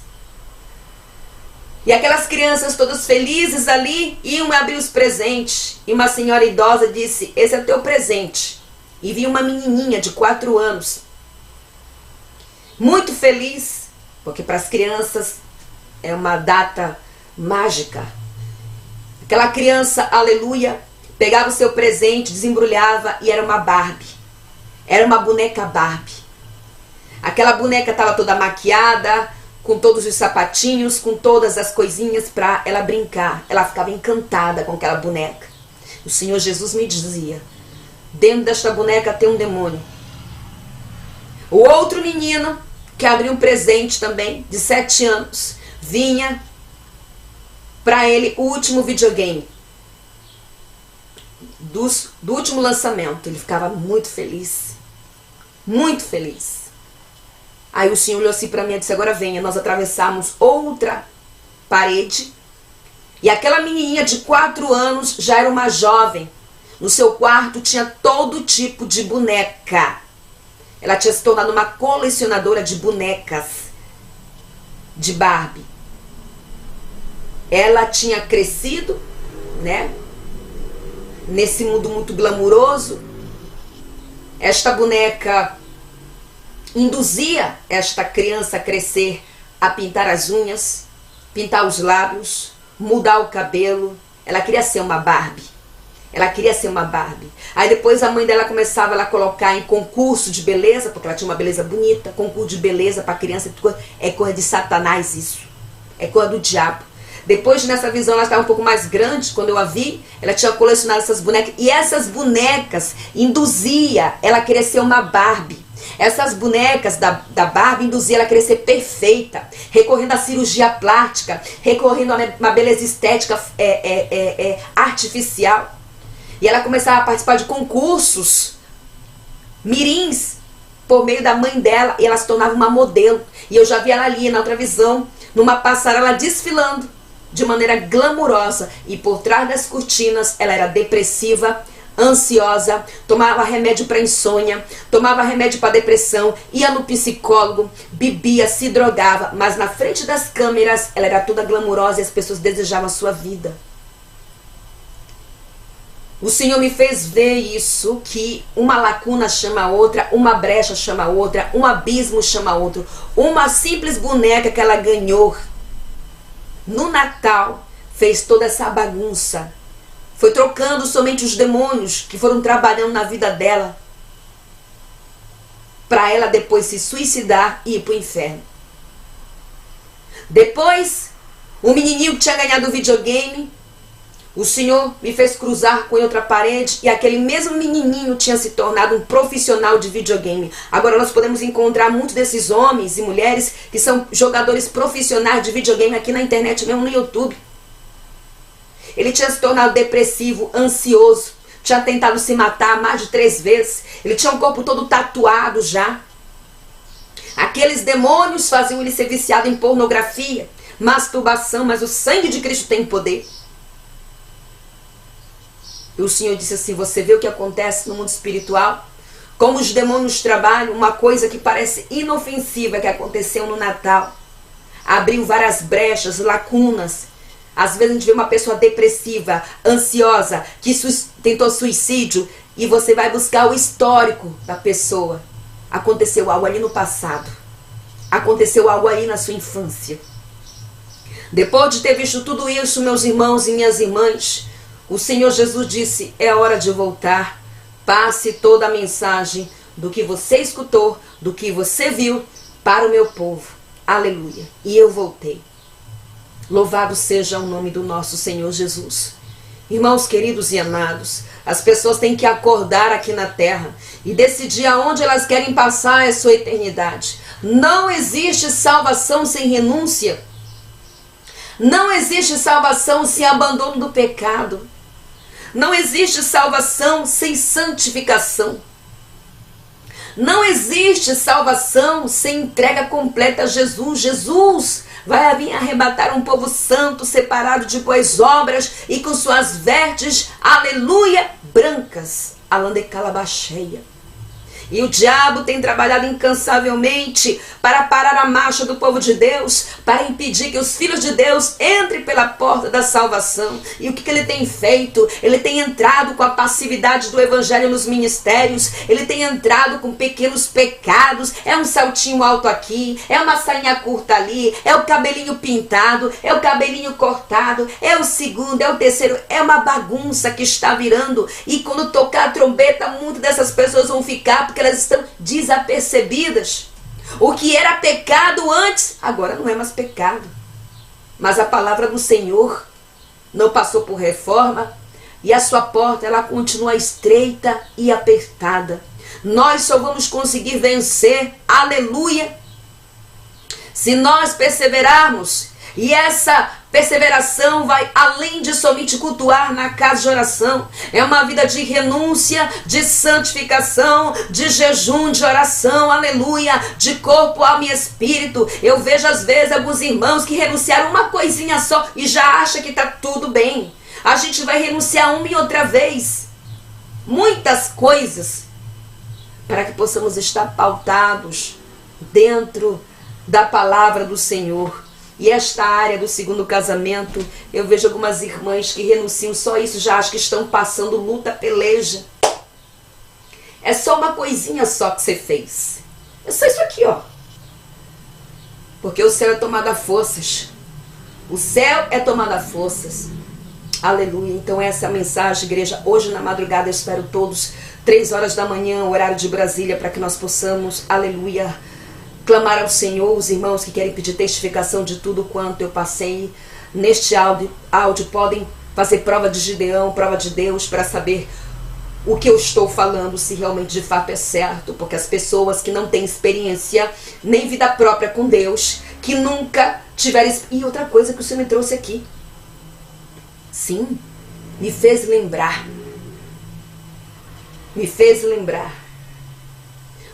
E aquelas crianças todas felizes ali, iam abrir os presentes. E uma senhora idosa disse, esse é o teu presente. E vinha uma menininha de 4 anos. Muito feliz, porque para as crianças é uma data mágica. Aquela criança, aleluia, pegava o seu presente, desembrulhava e era uma Barbie. Era uma boneca Barbie. Aquela boneca estava toda maquiada, com todos os sapatinhos, com todas as coisinhas para ela brincar. Ela ficava encantada com aquela boneca. O Senhor Jesus me dizia: dentro desta boneca tem um demônio. O outro menino, que abriu um presente também, de 7 anos, vinha para ele o último videogame do último lançamento. Ele ficava muito feliz. Muito feliz. Aí o Senhor olhou assim para mim e disse: agora venha. Nós atravessamos outra parede. E aquela menininha de 4 anos já era uma jovem. No seu quarto tinha todo tipo de boneca. Ela tinha se tornado uma colecionadora de bonecas de Barbie. Ela tinha crescido, né, nesse mundo muito glamuroso. Esta boneca induzia esta criança a crescer, a pintar as unhas, pintar os lábios, mudar o cabelo. Ela queria ser uma Barbie. Ela queria ser uma Barbie. Aí depois a mãe dela começava a colocar em concurso de beleza, porque ela tinha uma beleza bonita, concurso de beleza para criança. É coisa de Satanás isso. É coisa do diabo. Depois, nessa visão, ela estava um pouco mais grande. Quando eu a vi, ela tinha colecionado essas bonecas. E essas bonecas induzia ela a querer ser uma Barbie. Essas bonecas da Barbie induziam ela a querer ser perfeita, recorrendo à cirurgia plástica, recorrendo a uma beleza estética artificial. E ela começava a participar de concursos mirins por meio da mãe dela, e ela se tornava uma modelo. E eu já vi ela ali na outra visão, numa passarela, desfilando de maneira glamurosa, e por trás das cortinas ela era depressiva, ansiosa, tomava remédio para insônia, tomava remédio para depressão, ia no psicólogo, bebia, se drogava, mas na frente das câmeras ela era toda glamurosa e as pessoas desejavam a sua vida. O Senhor me fez ver isso, que uma lacuna chama a outra, uma brecha chama a outra, um abismo chama a outro. Uma simples boneca que ela ganhou no Natal fez toda essa bagunça. Foi trocando somente os demônios que foram trabalhando na vida dela, para ela depois se suicidar e ir para o inferno. Depois, o menininho que tinha ganhado o videogame, o Senhor me fez cruzar com outra parede, e aquele mesmo menininho tinha se tornado um profissional de videogame. Agora nós podemos encontrar muitos desses homens e mulheres que são jogadores profissionais de videogame aqui na internet, mesmo no YouTube. Ele tinha se tornado depressivo, ansioso, tinha tentado se matar mais de 3 vezes. Ele tinha o corpo todo tatuado já. Aqueles demônios faziam ele ser viciado em pornografia, masturbação, mas o sangue de Cristo tem poder. E o Senhor disse assim: você vê o que acontece no mundo espiritual? Como os demônios trabalham. Uma coisa que parece inofensiva que aconteceu no Natal abriu várias brechas, lacunas. Às vezes a gente vê uma pessoa depressiva, ansiosa, que tentou suicídio, e você vai buscar o histórico da pessoa. Aconteceu algo ali no passado. Aconteceu algo aí na sua infância. Depois de ter visto tudo isso, meus irmãos e minhas irmãs, o Senhor Jesus disse: é hora de voltar. Passe toda a mensagem do que você escutou, do que você viu, para o meu povo. Aleluia. E eu voltei. Louvado seja o nome do nosso Senhor Jesus. Irmãos queridos e amados, as pessoas têm que acordar aqui na terra e decidir aonde elas querem passar a sua eternidade. Não existe salvação sem renúncia. Não existe salvação sem abandono do pecado. Não existe salvação sem santificação. Não existe salvação sem entrega completa a Jesus. Jesus vai vir arrebatar um povo santo, separado de boas obras e com suas vestes, aleluia, brancas, alandecalabacheia. E o diabo tem trabalhado incansavelmente para parar a marcha do povo de Deus, para impedir que os filhos de Deus entrem pela porta da salvação. E o que ele tem feito? Ele tem entrado com a passividade do evangelho nos ministérios, ele tem entrado com pequenos pecados, é um saltinho alto aqui, é uma sainha curta ali, é o cabelinho pintado, é o cabelinho cortado, é o segundo, é o terceiro, é uma bagunça que está virando. E quando tocar a trombeta, muitas dessas pessoas vão ficar, porque elas estão desapercebidas. O que era pecado antes, agora não é mais pecado. Mas a palavra do Senhor não passou por reforma e a sua porta ela continua estreita e apertada. Nós só vamos conseguir vencer, aleluia, se nós perseverarmos. E essa perseveração vai além de somente cultuar na casa de oração. É uma vida de renúncia, de santificação, de jejum, de oração, aleluia, de corpo, alma e espírito. Eu vejo às vezes alguns irmãos que renunciaram uma coisinha só e já acham que está tudo bem. A gente vai renunciar uma e outra vez. Muitas coisas para que possamos estar pautados dentro da palavra do Senhor. E esta área do segundo casamento, eu vejo algumas irmãs que renunciam só isso, já acho que estão passando luta, peleja. É só uma coisinha só que você fez. É só isso aqui, ó. Porque o céu é tomado a forças. O céu é tomado a forças. Aleluia. Então essa é a mensagem, igreja. Hoje na madrugada eu espero todos, 3 horas da manhã, horário de Brasília, para que nós possamos, aleluia, clamar ao Senhor. Os irmãos que querem pedir testificação de tudo quanto eu passei neste áudio podem fazer prova de Gideão, prova de Deus, para saber o que eu estou falando, se realmente de fato é certo. Porque as pessoas que não têm experiência nem vida própria com Deus, que nunca tiveram... E outra coisa que o Senhor me trouxe aqui, sim, me fez lembrar,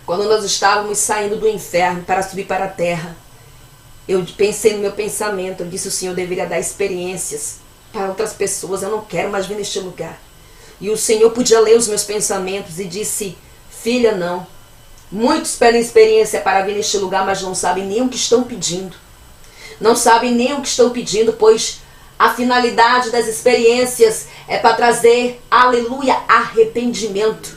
quando nós estávamos saindo do inferno para subir para a terra, eu pensei no meu pensamento, eu disse: o Senhor deveria dar experiências para outras pessoas, eu não quero mais vir neste lugar. E o Senhor podia ler os meus pensamentos e disse: filha, não. Muitos pedem experiência para vir neste lugar, mas não sabem nem o que estão pedindo. Não sabem nem o que estão pedindo, pois a finalidade das experiências é para trazer, aleluia, arrependimento.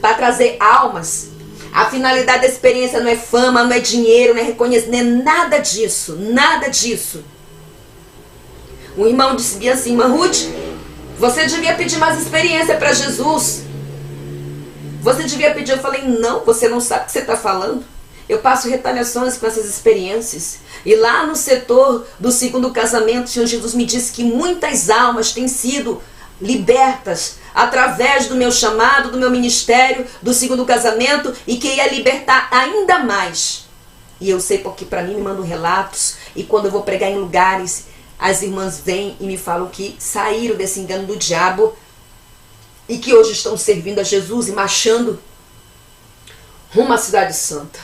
Para trazer almas. A finalidade da experiência não é fama, não é dinheiro, não é reconhecimento, não é nada disso, nada disso. Um irmão disse assim: irmã Ruth, você devia pedir mais experiência para Jesus. Você devia pedir. Eu falei: não, você não sabe o que você está falando. Eu passo retaliações com essas experiências. E lá no setor do segundo casamento, o Senhor Jesus me disse que muitas almas têm sido libertas através do meu chamado, do meu ministério, do segundo casamento, e que ia libertar ainda mais. E eu sei porque para mim me mandam relatos, e quando eu vou pregar em lugares, as irmãs vêm e me falam que saíram desse engano do diabo e que hoje estão servindo a Jesus e marchando rumo à cidade santa.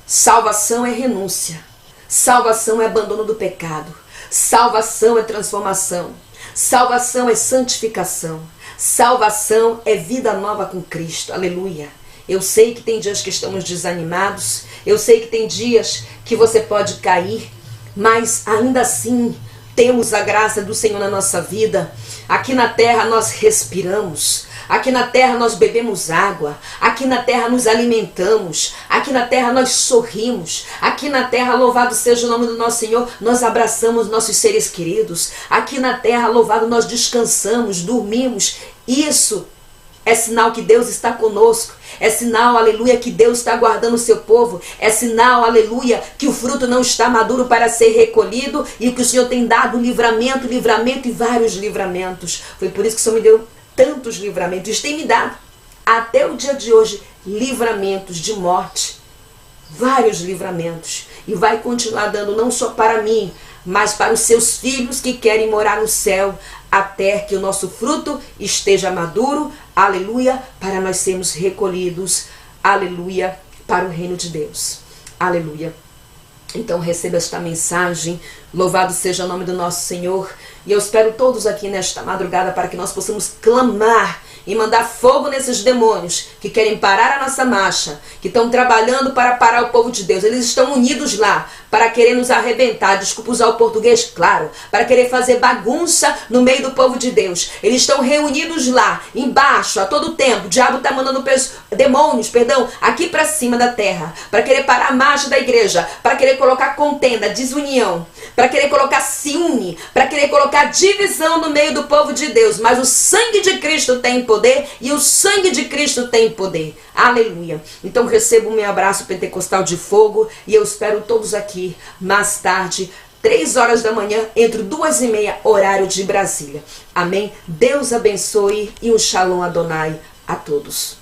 Salvação é renúncia, salvação é abandono do pecado, salvação é transformação, salvação é santificação, salvação é vida nova com Cristo, aleluia. Eu sei que tem dias que estamos desanimados, eu sei que tem dias que você pode cair, mas ainda assim temos a graça do Senhor na nossa vida. Aqui na terra nós respiramos, aqui na terra nós bebemos água, aqui na terra nos alimentamos, aqui na terra nós sorrimos, aqui na terra, louvado seja o nome do nosso Senhor, nós abraçamos nossos seres queridos, aqui na terra, louvado, nós descansamos, dormimos. Isso é sinal que Deus está conosco, é sinal, aleluia, que Deus está guardando o seu povo, é sinal, aleluia, que o fruto não está maduro para ser recolhido e que o Senhor tem dado livramento e vários livramentos. Foi por isso que o Senhor me deu tantos livramentos, tem me dado até o dia de hoje livramentos de morte, vários livramentos, e vai continuar dando não só para mim, mas para os seus filhos que querem morar no céu, até que o nosso fruto esteja maduro, aleluia, para nós sermos recolhidos, aleluia, para o reino de Deus, aleluia. Então receba esta mensagem, louvado seja o nome do nosso Senhor, e eu espero todos aqui nesta madrugada para que nós possamos clamar e mandar fogo nesses demônios que querem parar a nossa marcha, que estão trabalhando para parar o povo de Deus. Eles estão unidos lá para querer nos arrebentar, desculpa usar o português, claro, para querer fazer bagunça no meio do povo de Deus. Eles estão reunidos lá, embaixo, a todo tempo. O diabo está mandando demônios, aqui para cima da terra, para querer parar a marcha da igreja, para querer colocar contenda, desunião, para querer colocar ciúme, para querer colocar divisão no meio do povo de Deus. Mas o sangue de Cristo tem poder. poder e o sangue de Cristo tem poder. Aleluia. Então receba o meu abraço pentecostal de fogo e eu espero todos aqui mais tarde, 3 horas da manhã, entre 2h30, horário de Brasília. Amém? Deus abençoe e um Shalom Adonai a todos.